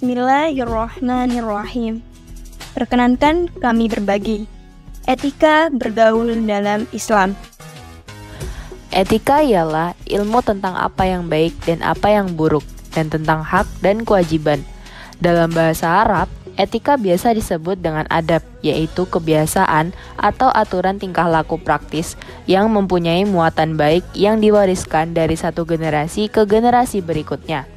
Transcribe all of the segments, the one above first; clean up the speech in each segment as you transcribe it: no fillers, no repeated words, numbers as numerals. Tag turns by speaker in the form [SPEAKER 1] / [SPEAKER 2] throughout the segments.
[SPEAKER 1] Bismillahirrahmanirrahim. Perkenankan kami berbagi etika bergaul dalam Islam.
[SPEAKER 2] Etika ialah ilmu tentang apa yang baik dan apa yang buruk, dan tentang hak dan kewajiban. Dalam bahasa Arab, etika biasa disebut dengan adab, yaitu kebiasaan atau aturan tingkah laku praktis yang mempunyai muatan baik yang diwariskan dari satu generasi ke generasi berikutnya.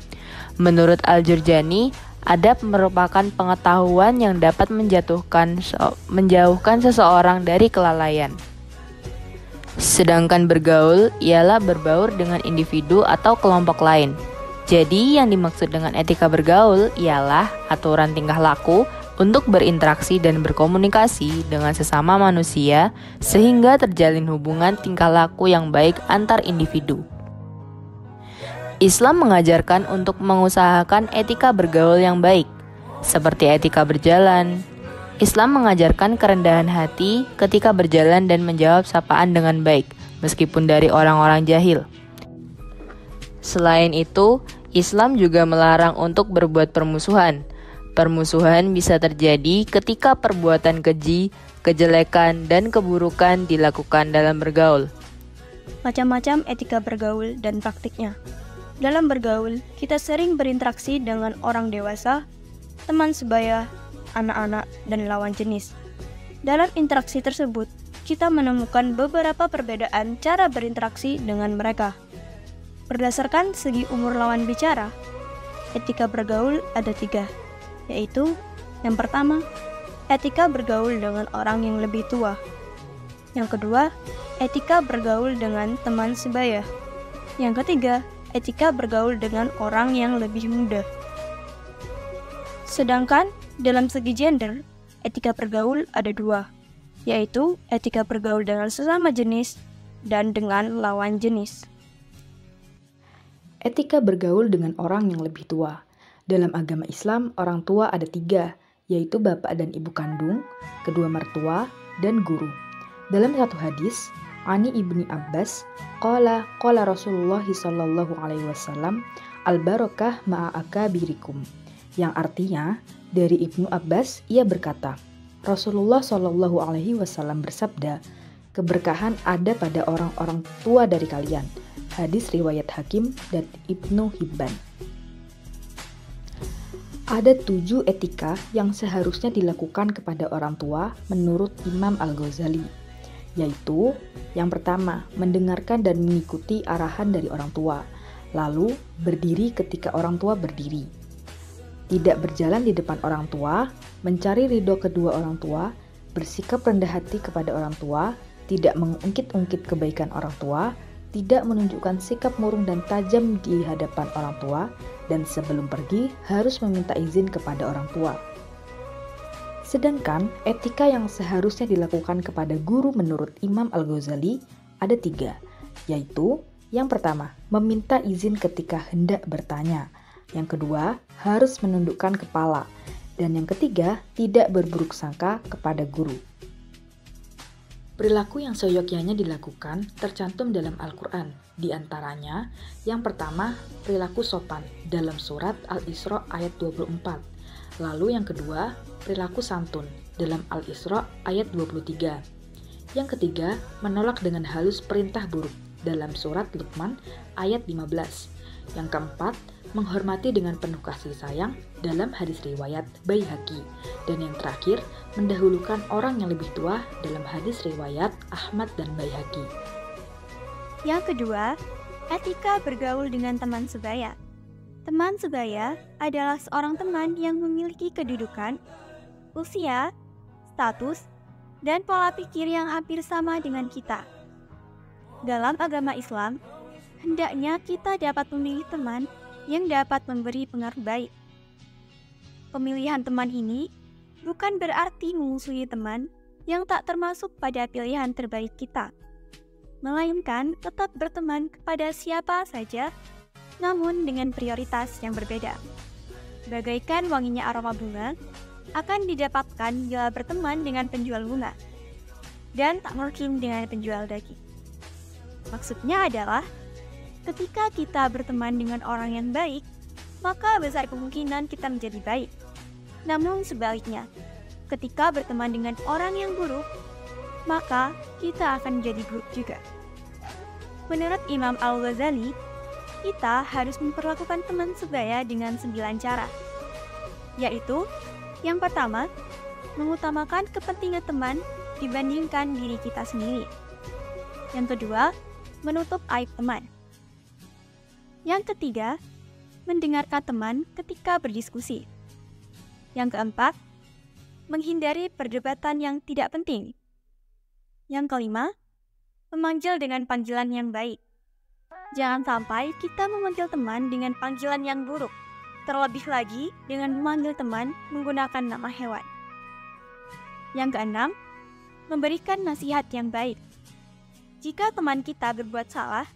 [SPEAKER 2] Menurut Al-Jurjani, adab merupakan pengetahuan yang dapat menjauhkan seseorang dari kelalaian. Sedangkan bergaul ialah berbaur dengan individu atau kelompok lain. Jadi yang dimaksud dengan etika bergaul ialah aturan tingkah laku untuk berinteraksi dan berkomunikasi dengan sesama manusia sehingga terjalin hubungan tingkah laku yang baik antar individu. Islam mengajarkan untuk mengusahakan etika bergaul yang baik, seperti etika berjalan. Islam mengajarkan kerendahan hati ketika berjalan dan menjawab sapaan dengan baik, meskipun dari orang-orang jahil. Selain itu, Islam juga melarang untuk berbuat permusuhan. Permusuhan bisa terjadi ketika perbuatan keji, kejelekan, dan keburukan dilakukan dalam bergaul.
[SPEAKER 1] Macam-macam etika bergaul dan praktiknya. Dalam bergaul, kita sering berinteraksi dengan orang dewasa, teman sebaya, anak-anak, dan lawan jenis. Dalam interaksi tersebut, kita menemukan beberapa perbedaan cara berinteraksi dengan mereka. Berdasarkan segi umur lawan bicara, etika bergaul ada 3, yaitu yang pertama, etika bergaul dengan orang yang lebih tua. Yang kedua, etika bergaul dengan teman sebaya. Yang ketiga, etika bergaul dengan orang yang lebih muda. Sedangkan dalam segi gender, etika bergaul ada 2, yaitu etika bergaul dengan sesama jenis dan dengan lawan jenis.
[SPEAKER 3] Etika bergaul dengan orang yang lebih tua. Dalam agama Islam, orang tua ada 3, yaitu bapak dan ibu kandung, kedua mertua, dan guru. Dalam satu hadis, Ani ibni Abbas, qala Rasulullah sallallahu alaihi wasallam, al-barakah ma'a akabirikum. Yang artinya, dari Ibnu Abbas, ia berkata, Rasulullah sallallahu alaihi wasallam bersabda, keberkahan ada pada orang-orang tua dari kalian. Hadis riwayat Hakim dan Ibnu Hibban. Ada 7 etika yang seharusnya dilakukan kepada orang tua menurut Imam Al-Ghazali, yaitu yang pertama, mendengarkan dan mengikuti arahan dari orang tua, lalu berdiri ketika orang tua berdiri, tidak berjalan di depan orang tua, mencari ridho kedua orang tua, bersikap rendah hati kepada orang tua, tidak mengungkit-ungkit kebaikan orang tua, tidak menunjukkan sikap murung dan tajam di hadapan orang tua, dan sebelum pergi harus meminta izin kepada orang tua. Sedangkan etika yang seharusnya dilakukan kepada guru menurut Imam Al-Ghazali ada 3, yaitu yang pertama, meminta izin ketika hendak bertanya. Yang kedua, harus menundukkan kepala. Dan yang ketiga, tidak berburuk sangka kepada guru. Perilaku yang seyogyanya dilakukan tercantum dalam Al-Quran. Di antaranya, yang pertama, perilaku sopan dalam surat Al-Isra ayat 24. Lalu yang kedua, perilaku santun dalam Al-Isra ayat 23. Yang ketiga, menolak dengan halus perintah buruk dalam surat Luqman ayat 15. Yang keempat, menghormati dengan penuh kasih sayang dalam hadis riwayat Baihaqi. Dan yang terakhir, mendahulukan orang yang lebih tua dalam hadis riwayat Ahmad dan Baihaqi.
[SPEAKER 1] Yang kedua, etika bergaul dengan teman sebaya. Teman sebaya adalah seorang teman yang memiliki kedudukan, usia, status, dan pola pikir yang hampir sama dengan kita. Dalam agama Islam, hendaknya kita dapat memilih teman yang dapat memberi pengaruh baik. Pemilihan teman ini bukan berarti memusuhi teman yang tak termasuk pada pilihan terbaik kita, melainkan tetap berteman kepada siapa saja, namun dengan prioritas yang berbeda. Bagaikan wanginya aroma bunga akan didapatkan bila berteman dengan penjual bunga, dan tak mungkin dengan penjual daging. Maksudnya adalah, ketika kita berteman dengan orang yang baik, maka besar kemungkinan kita menjadi baik. Namun sebaliknya, ketika berteman dengan orang yang buruk, maka kita akan menjadi buruk juga. Menurut Imam Al-Ghazali, kita harus memperlakukan teman sebaya dengan 9 cara, yaitu yang pertama, mengutamakan kepentingan teman dibandingkan diri kita sendiri. Yang kedua, menutup aib teman. Yang ketiga, mendengarkan teman ketika berdiskusi. Yang keempat, menghindari perdebatan yang tidak penting. Yang kelima, memanggil dengan panggilan yang baik. Jangan sampai kita memanggil teman dengan panggilan yang buruk, terlebih lagi dengan memanggil teman menggunakan nama hewan. Yang keenam, memberikan nasihat yang baik. Jika teman kita berbuat salah,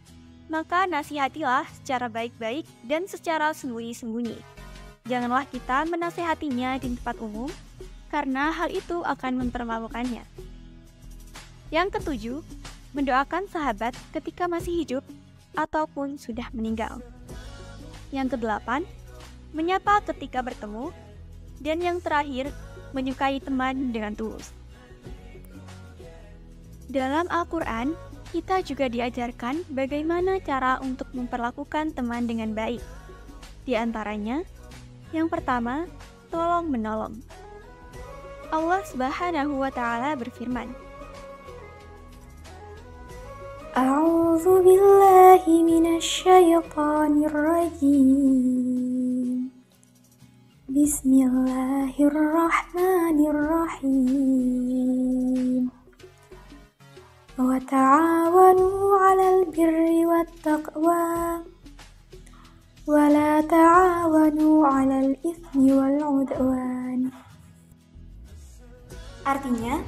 [SPEAKER 1] maka nasihatilah secara baik-baik dan secara sembunyi-sembunyi. Janganlah kita menasehatinya di tempat umum, karena hal itu akan mempermalukannya. Yang ketujuh, mendoakan sahabat ketika masih hidup ataupun sudah meninggal. Yang kedelapan, menyapa ketika bertemu. Dan yang terakhir, menyukai teman dengan tulus. Dalam Al-Quran, kita juga diajarkan bagaimana cara untuk memperlakukan teman dengan baik. Di antaranya, yang pertama, tolong-menolong. Allah Subhanahu wa Ta'ala berfirman, A'udzu billahi minasyaitonir rajim. Bismillahirrahmanirrahim. Wa ta'awanu 'alal birri wat taqwa wa la ta'awanu 'alal itsmi wal 'udwan. Artinya,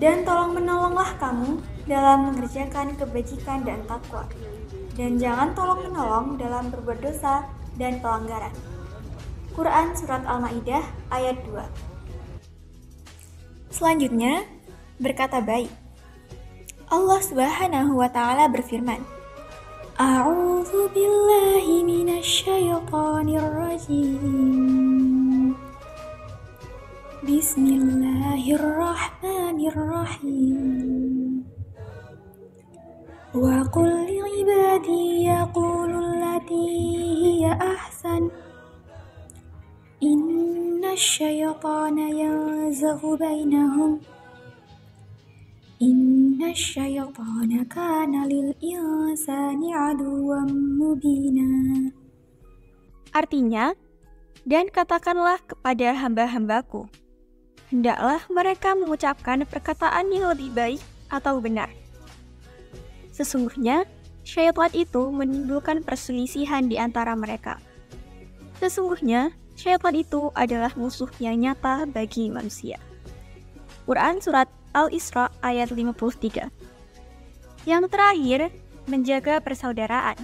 [SPEAKER 1] dan tolong-menolonglah kamu dalam mengerjakan kebajikan dan takwa, dan jangan tolong-menolong dalam berbuat dosa dan pelanggaran. Quran Surat Al-Ma'idah ayat 2. Selanjutnya, berkata baik. Allah Subhanahu wa Ta'ala berfirman, A'udzu billahi minasyaitonir rajim. Bismillahirrahmanirrahim. Wa qul li'ibadi yaqulu allati hiya ahsan. Inna syaitana yanzaghu bainahum. Inna syaitana kana lil insani aduwwan mubina. Artinya, dan katakanlah kepada hamba-hambaku, hendaklah mereka mengucapkan perkataan yang lebih baik atau benar. Sesungguhnya, syaitan itu menimbulkan perselisihan di antara mereka. Sesungguhnya, syaitan itu adalah musuh yang nyata bagi manusia. Quran Surat Al-Isra ayat 53. Yang terakhir, menjaga persaudaraan.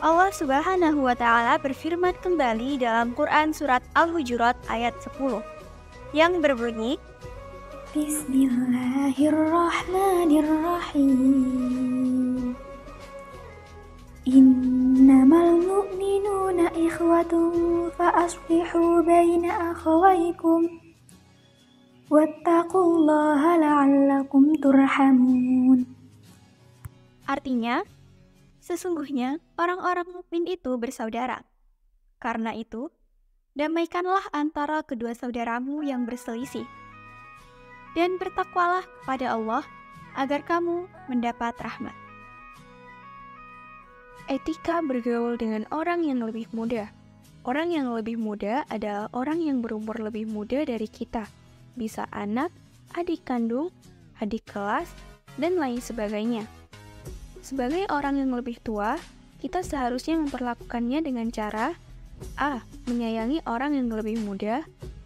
[SPEAKER 1] Allah Subhanahu wa Ta'ala berfirman kembali dalam Quran Surat Al-Hujurat ayat 10 yang berbunyi, Bismillahirrahmanirrahim. Innamal mu'minuna ikhwatun fa-aslihu baina akhawaykum wattaqullaha la'allakum turhamun. Artinya, sesungguhnya orang-orang mukmin itu bersaudara. Karena itu, damaikanlah antara kedua saudaramu yang berselisih. Dan bertakwalah kepada Allah agar kamu mendapat rahmat. Etika bergaul dengan orang yang lebih muda. Orang yang lebih muda adalah orang yang berumur lebih muda dari kita. Bisa anak, adik kandung, adik kelas, dan lain sebagainya. Sebagai orang yang lebih tua, kita seharusnya memperlakukannya dengan cara A. Menyayangi orang yang lebih muda.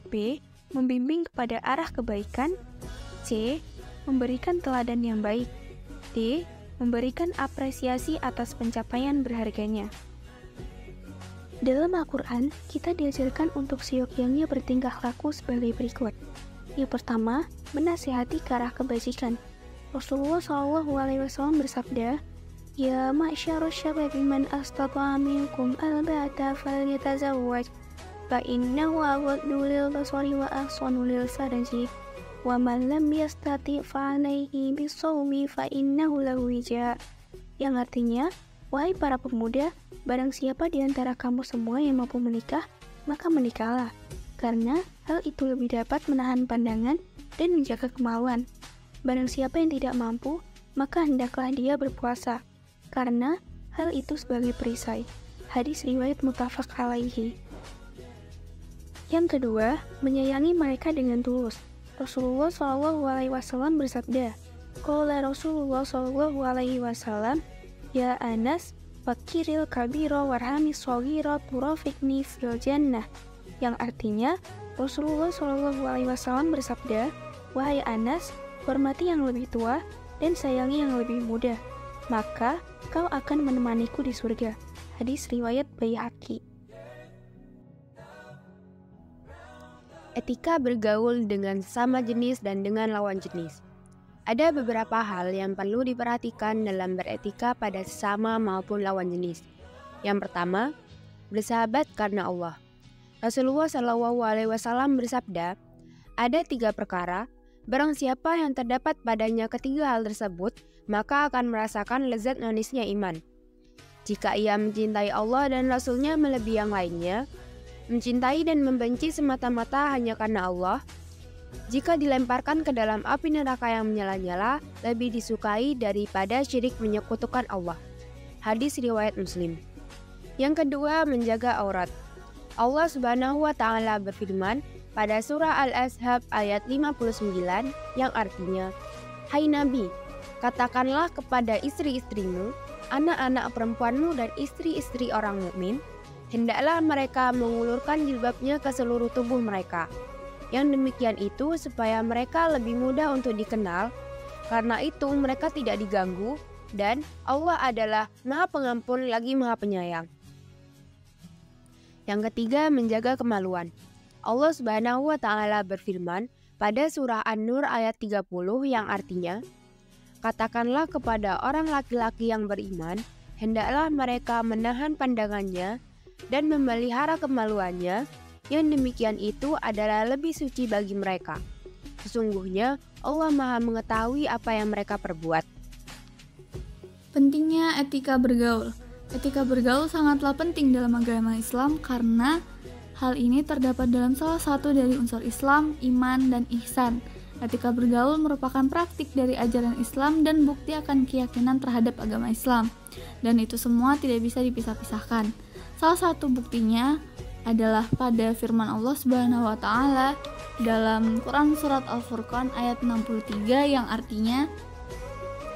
[SPEAKER 1] B. Membimbing kepada arah kebaikan. C. Memberikan teladan yang baik. D. Memberikan apresiasi atas pencapaian berharganya. Dalam Al-Quran, kita diajarkan untuk seyogyanya bertingkah laku sebagai berikut. Yang pertama, menasihati ke arah kebajikan. Rasulullah SAW bersabda, Ya ma'syarus syababi man astata'a minkum alba'ata falyatazawwaj fa innahu aghaddu lil basari wa ahsanu lil farji wa man lam yastati' fa 'alaihi bisawmi fa innahu lahu wija. Yang artinya, wahai para pemuda, barang siapa di antara kamu semua yang mampu menikah, maka menikahlah, karena hal itu lebih dapat menahan pandangan dan menjaga kemaluan. Barang siapa yang tidak mampu, maka hendaklah dia berpuasa, karena hal itu sebagai perisai. Hadis riwayat muttafaq alaihi. Yang kedua, menyayangi mereka dengan tulus. Rasulullah SAW bersabda, qala Rasulullah SAW, ya Anas, fakiril kabiro warhami shogira turafikni fil jannah. Yang artinya, Rasulullah SAW bersabda, wahai Anas, hormati yang lebih tua dan sayangi yang lebih muda, maka kau akan menemaniku di surga. Hadis riwayat Baihaqi.
[SPEAKER 4] Etika bergaul dengan sesama jenis dan dengan lawan jenis. Ada beberapa hal yang perlu diperhatikan dalam beretika pada sesama maupun lawan jenis. Yang pertama, bersahabat karena Allah. Rasulullah SAW bersabda, ada 3 perkara, barang siapa yang terdapat padanya ketiga hal tersebut, maka akan merasakan lezat manisnya iman. Jika ia mencintai Allah dan Rasulnya melebihi yang lainnya, mencintai dan membenci semata-mata hanya karena Allah, jika dilemparkan ke dalam api neraka yang menyala-nyala, lebih disukai daripada syirik menyekutukan Allah. Hadis riwayat Muslim. Yang kedua, menjaga aurat. Allah Subhanahu wa Ta'ala berfirman pada surah Al-Ahzab ayat 59 yang artinya, hai Nabi, katakanlah kepada istri-istrimu, anak-anak perempuanmu dan istri-istri orang mukmin, hendaklah mereka mengulurkan jilbabnya ke seluruh tubuh mereka. Yang demikian itu supaya mereka lebih mudah untuk dikenal, karena itu mereka tidak diganggu, dan Allah adalah Maha Pengampun lagi Maha Penyayang. Yang ketiga, menjaga kemaluan. Allah Subhanahu wa Ta'ala berfirman pada surah An-Nur ayat 30 yang artinya, katakanlah kepada orang laki-laki yang beriman, hendaklah mereka menahan pandangannya dan memelihara kemaluannya, yang demikian itu adalah lebih suci bagi mereka. Sesungguhnya Allah Maha mengetahui apa yang mereka perbuat.
[SPEAKER 5] Pentingnya etika bergaul. Etika bergaul sangatlah penting dalam agama Islam karena hal ini terdapat dalam salah satu dari unsur Islam, iman, dan ihsan. Etika bergaul merupakan praktik dari ajaran Islam dan bukti akan keyakinan terhadap agama Islam. Dan itu semua tidak bisa dipisah-pisahkan. Salah satu buktinya adalah pada firman Allah Subhanahu wa Ta'ala dalam Quran surat Al-Furqan ayat 63 yang artinya,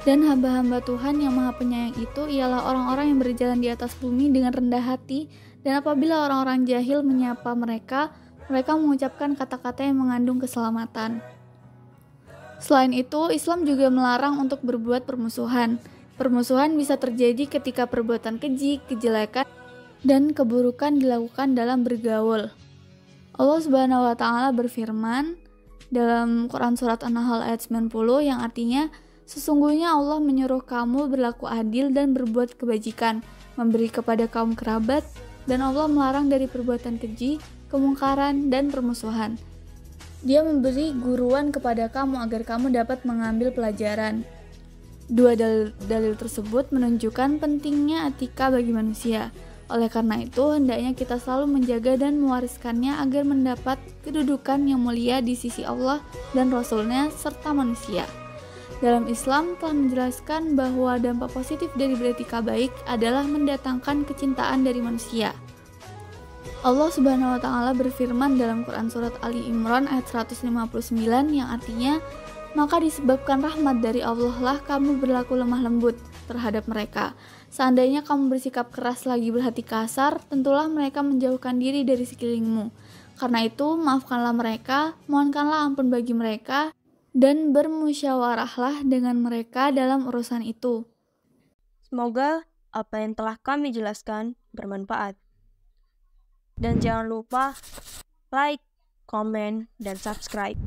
[SPEAKER 5] dan hamba-hamba Tuhan yang Maha Penyayang itu ialah orang-orang yang berjalan di atas bumi dengan rendah hati, dan apabila orang-orang jahil menyapa mereka, mereka mengucapkan kata-kata yang mengandung keselamatan. Selain itu, Islam juga melarang untuk berbuat permusuhan. Permusuhan bisa terjadi ketika perbuatan keji, kejelekan, dan keburukan dilakukan dalam bergaul. Allah Subhanahu wa Ta'ala berfirman dalam Quran surat An-Nahl ayat 90 yang artinya, sesungguhnya Allah menyuruh kamu berlaku adil dan berbuat kebajikan, memberi kepada kaum kerabat, dan Allah melarang dari perbuatan keji, kemungkaran, dan permusuhan. Dia memberi guruan kepada kamu agar kamu dapat mengambil pelajaran. Dua dalil tersebut menunjukkan pentingnya etika bagi manusia. Oleh karena itu, hendaknya kita selalu menjaga dan mewariskannya agar mendapat kedudukan yang mulia di sisi Allah dan Rasul-Nya serta manusia. Dalam Islam telah menjelaskan bahwa dampak positif dari beretika baik adalah mendatangkan kecintaan dari manusia. Allah Subhanahu wa Ta'ala berfirman dalam Quran surat Ali Imran ayat 159 yang artinya, maka disebabkan rahmat dari Allah lah kamu berlaku lemah lembut terhadap mereka. Seandainya kamu bersikap keras lagi berhati kasar, tentulah mereka menjauhkan diri dari sekelilingmu. Karena itu, maafkanlah mereka, mohonkanlah ampun bagi mereka, dan bermusyawarahlah dengan mereka dalam urusan itu.
[SPEAKER 6] Semoga apa yang telah kami jelaskan bermanfaat. Dan jangan lupa like, komen, dan subscribe.